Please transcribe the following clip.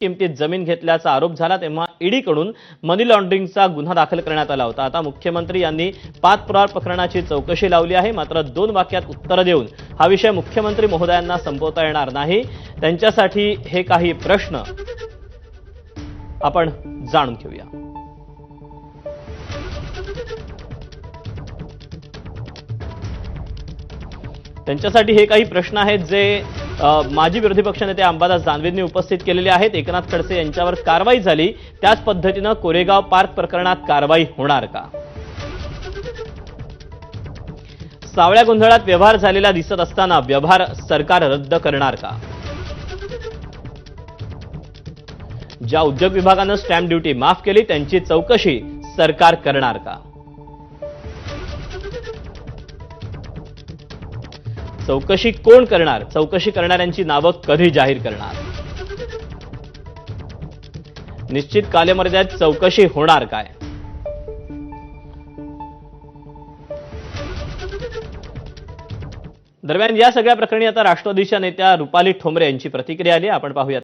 किमतीत जमीन घेतल्याचा आरोप झाला तेव्हा ईडीकडून मनी लॉन्ड्रिंगचा गुन्हा दाखल करण्यात आला होता। आता मुख्यमंत्री यांनी पाठपुरावा प्रकरणाची चौकशी लावली आहे। मात्र 2 वाक्यात उत्तर देऊन हा विषय मुख्यमंत्री महोदयांना संपवता येणार नाही। त्यांच्यासाठी हे काही प्रश्न आपण जाणून घेऊया। त्यांच्यासाठी हे काही प्रश्न आहेत जे माजी विरोधी पक्षनेते अंबादास दानवेंनी उपस्थित केलेले आहेत। एकनाथ खडसे यांच्यावर कारवाई झाली त्याच पद्धतीने कोरेगाव पार्क प्रकरणात कारवाई होणार का? सावळ्या गोंधळात व्यवहार झालेला दिसत असताना व्यवहार सरकार रद्द करणार का? ज्या उद्योग विभागाने स्टॅम्प ड्युटी माफ केली त्यांची चौकशी सरकार करणार का? चौकशी कोण करणार? चौकशी करणाऱ्यांची नावं कधी जाहीर करणार? निश्चित कालमर्यादेत चौकशी होणार काय? दरम्यान या सगळ्या प्रकरणी आता राष्ट्रवादीच्या नेत्या रुपाली ठोंबरे यांची प्रतिक्रिया आली, आपण पाहूया।